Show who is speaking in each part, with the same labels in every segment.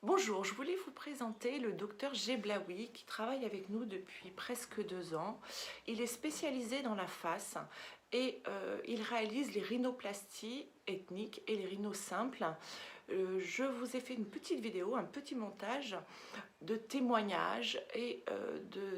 Speaker 1: Bonjour, je voulais vous présenter le docteur Geblaoui qui travaille avec nous depuis presque 2 ans. Il est spécialisé dans la face et il réalise les rhinoplasties ethniques et les rhinos simples. Je vous ai fait une petite vidéo, un petit montage de témoignages et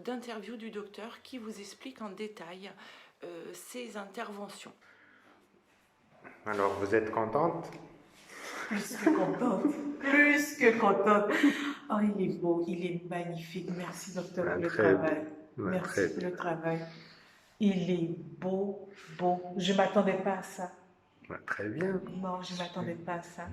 Speaker 1: d'interviews du docteur qui vous explique en détail ses interventions.
Speaker 2: Alors, vous êtes contente?
Speaker 3: Plus que contente, plus que contente. Oh, il est beau, il est magnifique. Merci, docteur, pour le
Speaker 2: Très bien.
Speaker 3: travail. Merci
Speaker 2: Très
Speaker 3: pour
Speaker 2: bien.
Speaker 3: le travail. Il est beau, beau. Je ne m'attendais pas à ça.
Speaker 2: Très bien.
Speaker 3: Non, je ne m'attendais pas à ça.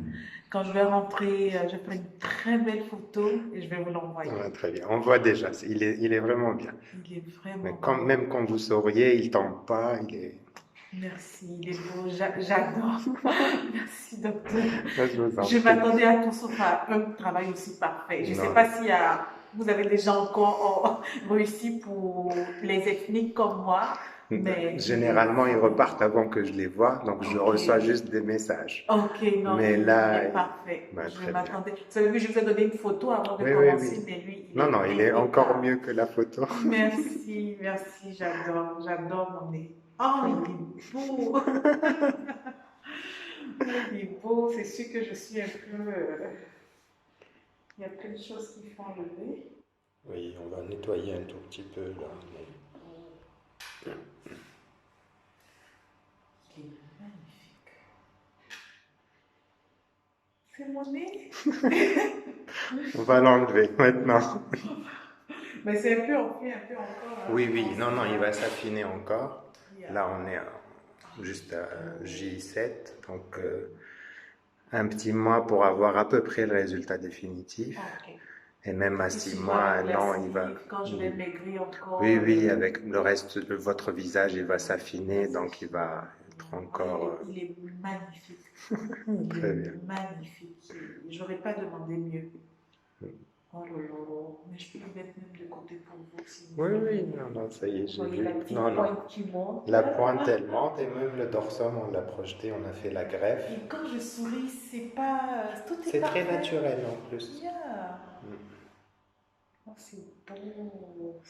Speaker 3: Quand je vais rentrer, je ferai une très belle photo et je vais vous l'envoyer.
Speaker 2: Très bien. On voit déjà, il est vraiment bien.
Speaker 3: Il est
Speaker 2: Mais
Speaker 3: vraiment beau.
Speaker 2: même quand vous sauriez, il tombe pas, il est...
Speaker 3: Merci, il est beau. J'adore. Merci, docteur.
Speaker 2: Je vous en
Speaker 3: Je
Speaker 2: prie.
Speaker 3: m'attendais à tout sauf à un travail aussi parfait. Je ne sais
Speaker 2: Non.
Speaker 3: pas si vous avez déjà encore réussi pour les ethniques comme moi, mais...
Speaker 2: Généralement, ils repartent avant que je les vois, donc je
Speaker 3: Ok.
Speaker 2: reçois juste des messages.
Speaker 3: Ok, non,
Speaker 2: Mais
Speaker 3: il
Speaker 2: là,
Speaker 3: est parfait.
Speaker 2: très
Speaker 3: Je
Speaker 2: bien.
Speaker 3: m'attendais. Vous savez que je vous ai donné une photo avant de
Speaker 2: Oui, oui,
Speaker 3: commencer,
Speaker 2: oui.
Speaker 3: mais lui,
Speaker 2: Non, il est encore
Speaker 3: impeccable.
Speaker 2: mieux que la photo.
Speaker 3: Merci, merci, j'adore mon nez. Oh, il est beau. Il est beau, c'est sûr que je suis un peu... il y a plein de choses qui font lever.
Speaker 2: Oui, on va nettoyer un tout petit peu là.
Speaker 3: Il est magnifique. C'est mon nez.
Speaker 2: On va l'enlever maintenant.
Speaker 3: Mais c'est un peu enflé, un peu encore. Hein.
Speaker 2: Oui, non, il va s'affiner encore.
Speaker 3: Yeah.
Speaker 2: Là, on est juste à J7, donc un petit mois pour avoir à peu près le résultat définitif.
Speaker 3: Ok.
Speaker 2: Et même à
Speaker 3: Et
Speaker 2: 6
Speaker 3: si je
Speaker 2: mois,
Speaker 3: vois la
Speaker 2: 1 an, il va...
Speaker 3: plastique, quand je vais maigrir encore.
Speaker 2: Oui, avec le reste de votre visage, il va s'affiner, donc il va être encore...
Speaker 3: Il est magnifique.
Speaker 2: Très bien.
Speaker 3: Magnifique. J'aurais pas demandé mieux. Oh là là, mais je peux le mettre même de côté pour vous si vous voulez.
Speaker 2: Non, ça y est, j'ai
Speaker 3: Voyez
Speaker 2: vu.
Speaker 3: la petite
Speaker 2: Non.
Speaker 3: pointe qui monte.
Speaker 2: La pointe, elle monte, et même le dorsum, on l'a projeté, on a fait la greffe.
Speaker 3: Et quand je souris, c'est pas. Tout est
Speaker 2: C'est
Speaker 3: parfait.
Speaker 2: très naturel en plus.
Speaker 3: Yeah. Oh, c'est beau.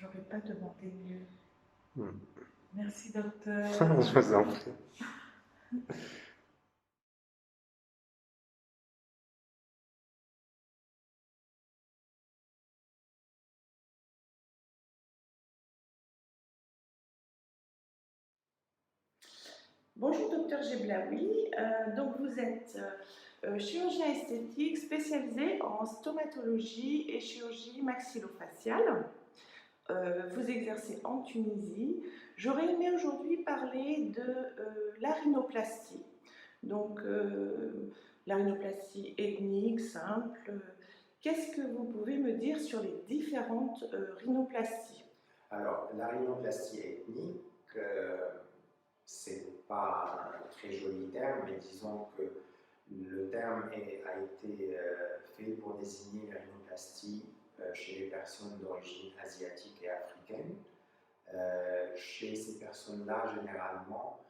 Speaker 3: J'aurais pas demandé mieux. Merci, docteur.
Speaker 2: Je vous en prie.
Speaker 1: Bonjour docteur Geblaoui, donc vous êtes chirurgien esthétique spécialisé en stomatologie et chirurgie maxillofaciale. Vous exercez en Tunisie. J'aurais aimé aujourd'hui parler de la rhinoplastie. Donc la rhinoplastie ethnique, simple. Qu'est-ce que vous pouvez me dire sur les différentes rhinoplasties?
Speaker 2: Alors, la rhinoplastie ethnique, c'est pas un très joli terme, mais disons que le terme a été fait pour désigner la rhinoplastie chez les personnes d'origine asiatique et africaine. Chez ces personnes-là, généralement,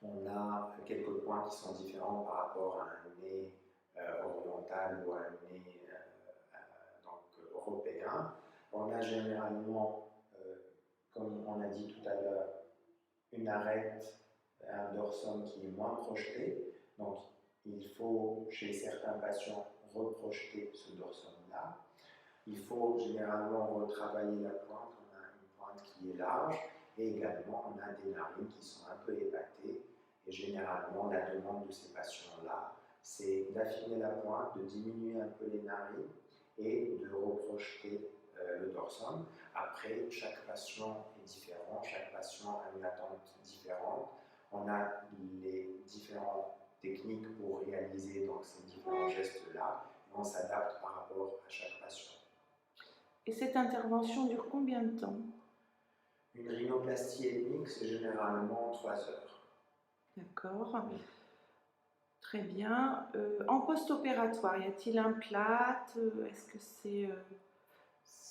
Speaker 2: on a quelques points qui sont différents par rapport à un nez oriental ou à un nez européen. On a généralement, comme on a dit tout à l'heure, une arête, un dorsum qui est moins projeté. Donc, il faut, chez certains patients, reprojeter ce dorsum-là. Il faut généralement retravailler la pointe. On a une pointe qui est large et également on a des narines qui sont un peu épatées. Et généralement, la demande de ces patients-là, c'est d'affiner la pointe, de diminuer un peu les narines et de reprojeter le dorsum. Après, chaque patient est différent, chaque patient a une attente différente. On a les différentes techniques pour réaliser donc, ces différents gestes-là. On s'adapte par rapport à chaque patient.
Speaker 1: Et cette intervention dure combien de temps?
Speaker 2: Une rhinoplastie ethnique, c'est généralement 3 heures.
Speaker 1: D'accord. Très bien. En post-opératoire, y a-t-il un plâtre? Est-ce que c'est...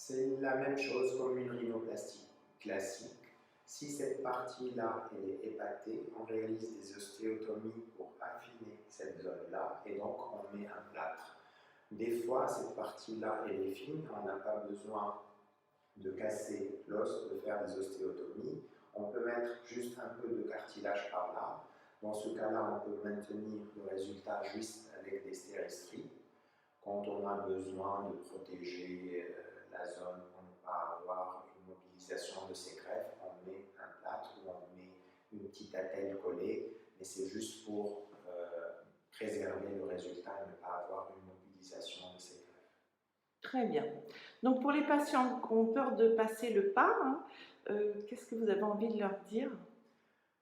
Speaker 2: C'est la même chose comme une rhinoplastie classique. Si cette partie-là elle est épatée, on réalise des ostéotomies pour affiner cette zone-là et donc on met un plâtre. Des fois, cette partie-là elle est fine, on n'a pas besoin de casser l'os, de faire des ostéotomies. On peut mettre juste un peu de cartilage par là. Dans ce cas-là, on peut maintenir le résultat juste avec des stéristries. Quand on a besoin de protéger la zone pour ne pas avoir une mobilisation de ces greffes, on met un plâtre ou on met une petite attelle collée, mais c'est juste pour préserver le résultat et ne pas avoir une mobilisation de ces greffes.
Speaker 1: Très bien. Donc pour les patients qui ont peur de passer le pas, hein, qu'est-ce que vous avez envie de leur dire?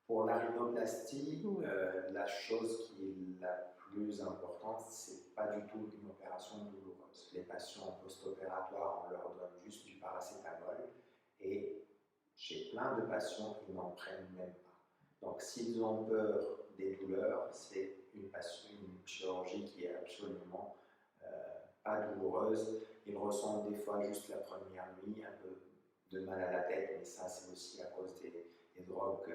Speaker 2: Pour la rhinoplastie,
Speaker 1: Oui.
Speaker 2: la chose qui est la plus importante, c'est pas du tout une opération douloureuse. Les patients post-opératoires, on leur donne juste du paracétamol et chez plein de patients, ils n'en prennent même pas. Donc s'ils ont peur des douleurs, c'est une chirurgie qui est absolument pas douloureuse. Ils ressentent des fois juste la première nuit un peu de mal à la tête, mais ça c'est aussi à cause des drogues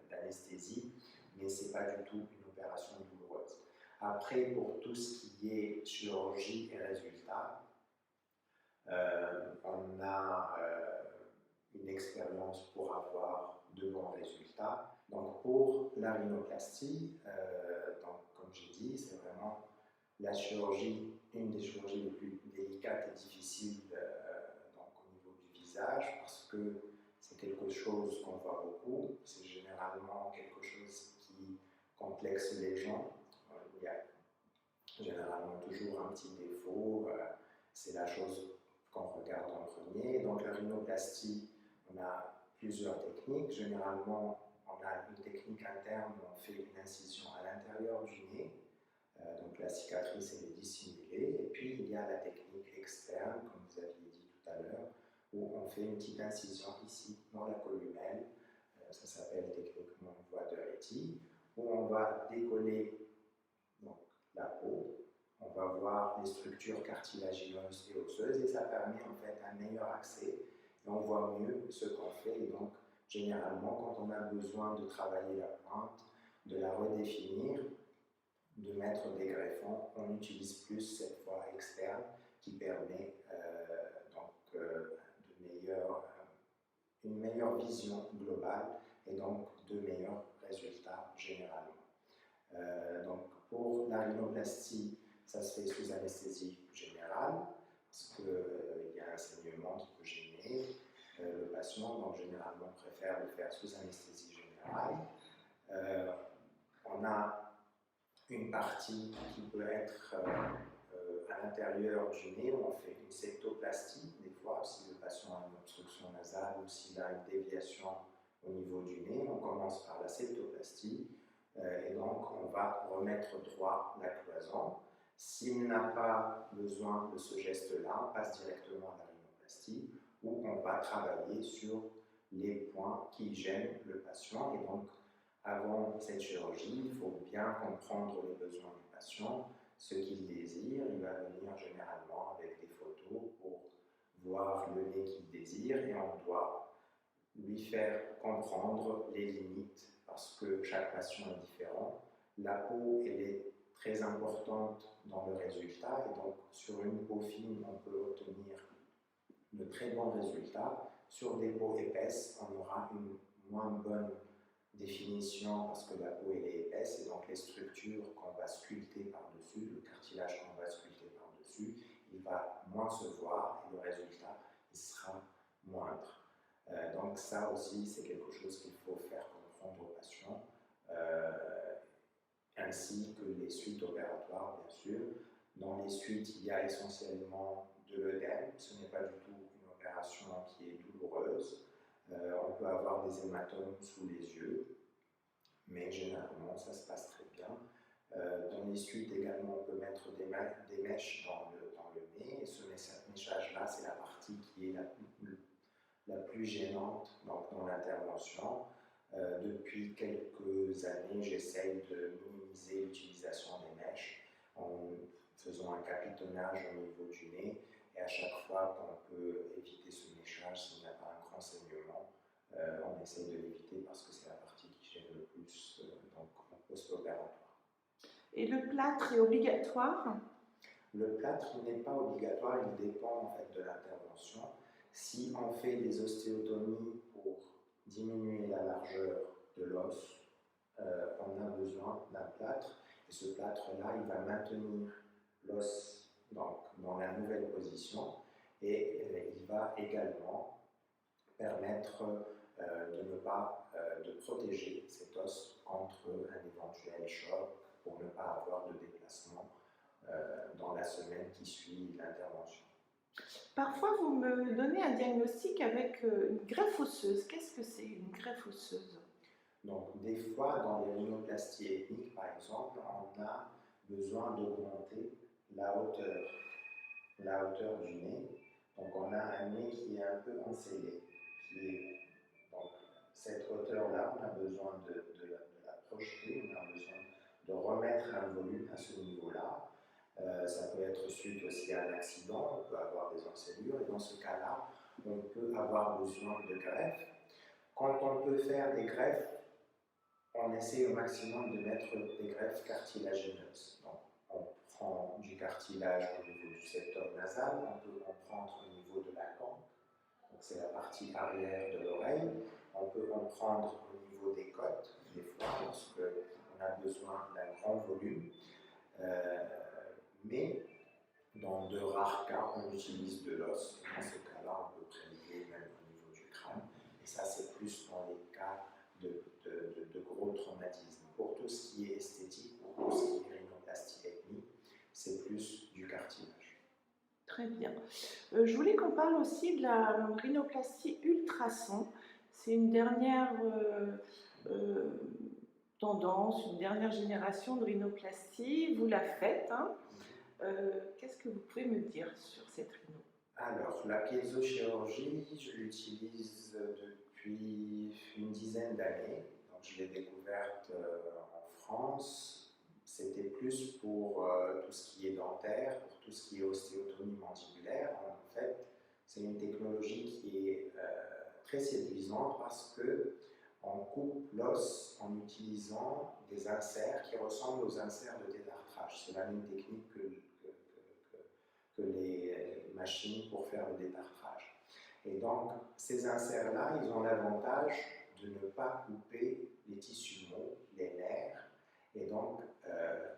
Speaker 2: d'anesthésie, mais ce n'est pas du tout une opération douloureuse. Après, pour tout ce qui est chirurgie et résultats, on a une expérience pour avoir de bons résultats. Donc pour la rhinoplastie, comme j'ai dit, c'est vraiment la chirurgie, une des chirurgies les plus délicates et difficiles au niveau du visage, parce que c'est quelque chose qu'on voit beaucoup, c'est généralement quelque chose qui complexe les gens. Il y a généralement toujours un petit défaut, c'est la chose qu'on regarde en premier. Donc la rhinoplastie, on a plusieurs techniques. Généralement, on a une technique interne où on fait une incision à l'intérieur du nez. Donc la cicatrice elle est dissimulée. Et puis il y a la technique externe, comme vous aviez dit tout à l'heure, où on fait une petite incision ici dans la columelle. Ça s'appelle techniquement voie de Reti, où on va décoller donc, la peau. On va voir les structures cartilagineuses et osseuses et ça permet en fait un meilleur accès et on voit mieux ce qu'on fait. Et donc généralement quand on a besoin de travailler la pointe, de la redéfinir, de mettre des greffons, on utilise plus cette voie externe qui permet une meilleure vision globale et donc de meilleurs résultats généralement. Donc pour la rhinoplastie, ça se fait sous anesthésie générale parce qu'il y a un saignement qui peut gêner le patient, donc généralement on préfère le faire sous anesthésie générale. On a une partie qui peut être à l'intérieur du nez, où on fait une septoplastie, des fois, si le patient a une obstruction nasale ou s'il a une déviation au niveau du nez, on commence par la septoplastie, et donc on va remettre droit la cloison. S'il n'a pas besoin de ce geste-là, on passe directement à la rhinoplastie, où on va travailler sur les points qui gênent le patient, et donc avant cette chirurgie, il faut bien comprendre les besoins du patient, ce qu'il désire. Il va venir généralement avec des photos pour voir le nez qu'il désire et on doit lui faire comprendre les limites parce que chaque patient est différent. La peau, elle est très importante dans le résultat et donc sur une peau fine, on peut obtenir de très bons résultats. Sur des peaux épaisses, on aura une moins bonne définition parce que la peau elle est épaisse et donc les structures qu'on va sculpter par-dessus, le cartilage qu'on va sculpter par-dessus, il va moins se voir et le résultat il sera moindre. Donc ça aussi c'est quelque chose qu'il faut faire comprendre aux patients, ainsi que les suites opératoires bien sûr. Dans les suites il y a essentiellement de l'œdème, ce n'est pas du tout une opération qui est douloureuse. On peut avoir des hématomes sous les yeux, mais généralement ça se passe très bien. Dans les suites également, on peut mettre des mèches dans le nez, et ce méchage-là, c'est la partie qui est la plus gênante dans l'intervention. Depuis quelques années, j'essaye de minimiser l'utilisation des mèches en faisant un capitonnage au niveau du nez. Et à chaque fois qu'on peut éviter ce méchage, s'il n'y a pas un grand saignement, On essaie de l'éviter parce que c'est la partie qui gêne le plus donc, en post-opératoire.
Speaker 1: Et le plâtre est obligatoire?
Speaker 2: Le plâtre n'est pas obligatoire, il dépend en fait de l'intervention. Si on fait des ostéotomies pour diminuer la largeur de l'os, on a besoin d'un plâtre. Et ce plâtre-là, il va maintenir l'os dans la nouvelle position et il va également permettre de ne pas de protéger cet os contre un éventuel choc pour ne pas avoir de déplacement dans la semaine qui suit l'intervention.
Speaker 1: Parfois, vous me donnez un diagnostic avec une greffe osseuse. Qu'est-ce que c'est une greffe osseuse?
Speaker 2: Donc, des fois, dans les rhinoplasties ethniques, par exemple, on a besoin d'augmenter la hauteur du nez. Donc, on a un nez qui est un peu encellé. Donc, cette hauteur-là, on a besoin de la projeter, on a besoin de remettre un volume à ce niveau-là. Ça peut être suite aussi à un accident, on peut avoir des encelures, et dans ce cas-là, on peut avoir besoin de greffes. Quand on peut faire des greffes, on essaie au maximum de mettre des greffes cartilagineuses. Donc, on prend du cartilage au niveau du septum nasal, on peut en prendre au niveau de la langue, donc c'est la partie arrière de l'oreille, on peut en prendre au niveau des côtes, des fois, parce qu'on a besoin d'un grand volume. Mais dans de rares cas, on utilise de l'os. Dans ce cas-là, on peut prélever même au niveau du crâne. Et ça, c'est plus dans les cas de gros traumatismes. Pour tout ce qui est esthétique, pour tout ce qui est rhinoplastie ethnique, c'est plus du cartilage.
Speaker 1: Très bien. Je voulais qu'on parle aussi de la rhinoplastie ultrason. C'est une dernière tendance, une dernière génération de rhinoplastie. Vous la faites, hein? Qu'est-ce que vous pouvez me dire sur cette rhino?
Speaker 2: Alors, la piezochirurgie, je l'utilise depuis une dizaine d'années. Donc, je l'ai découverte en France. C'était plus pour tout ce qui est dentaire, pour tout ce qui est ostéotomie mandibulaire. En fait, c'est une technologie qui est très séduisante parce que on coupe l'os en utilisant des inserts qui ressemblent aux inserts de détartrage. C'est la même technique que les machines pour faire le détartrage. Et donc, ces inserts-là, ils ont l'avantage de ne pas couper les tissus mous, les nerfs. Et donc,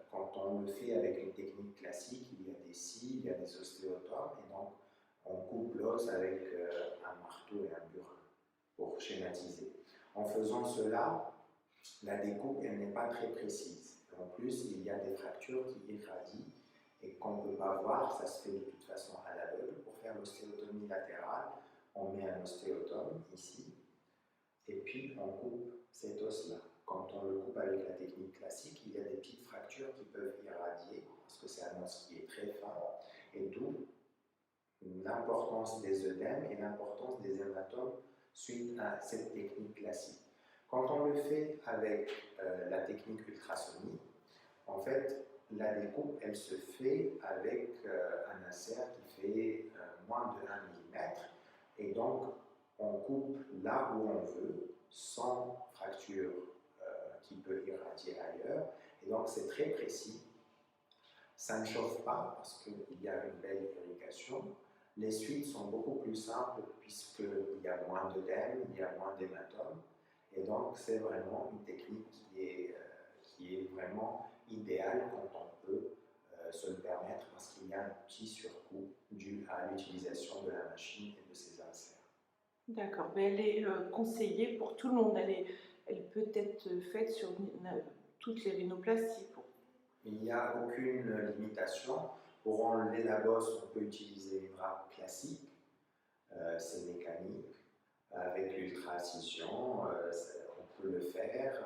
Speaker 2: quand on le fait avec une technique classique, il y a des scies, il y a des ostéotomes, et donc on coupe l'os avec un marteau et un burin pour schématiser. En faisant cela, la découpe, elle n'est pas très précise. En plus, il y a des fractures qui irradient et qu'on ne peut pas voir, ça se fait de toute façon à l'aveugle. Pour faire l'ostéotomie latérale, on met un ostéotome ici, et puis on coupe cet os-là. Quand on le coupe avec la technique classique, il y a des petites fractures qui peuvent irradier, parce que c'est un os qui est très fin, et d'où l'importance des œdèmes et l'importance des hématomes suite à cette technique classique. Quand on le fait avec la technique ultrasonique, en fait, la découpe, elle se fait avec un insert qui fait moins de 1 mm, et donc on coupe là où on veut, sans fracture qui peut irradier ailleurs, et donc c'est très précis. Ça ne chauffe pas parce qu'il y a une belle irrigation. Les suites sont beaucoup plus simples puisqu'il y a moins d'œdème, il y a moins d'hématomes, et donc c'est vraiment une technique qui est vraiment idéale quand on peut se le permettre parce qu'il y a un petit surcoût dû à l'utilisation de la machine et de ses inserts.
Speaker 1: D'accord, mais elle est conseillée pour tout le monde. Elle peut être faite sur toutes les rhinoplasties.
Speaker 2: Il n'y a aucune limitation. Pour enlever la bosse, on peut utiliser une râpe classique, c'est mécanique. Avec l'ultra-incision, on peut le faire.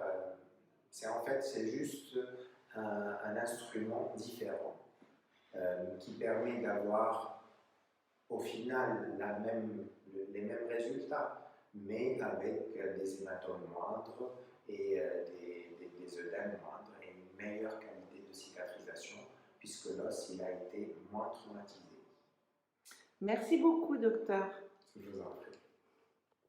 Speaker 2: C'est juste un instrument différent qui permet d'avoir au final les mêmes résultats, mais avec des hématomes moindres et des œdèmes moindres et une meilleure qualité de cicatrisation puisque l'os il a été moins traumatisé.
Speaker 1: Merci beaucoup, docteur.
Speaker 2: Je vous en prie.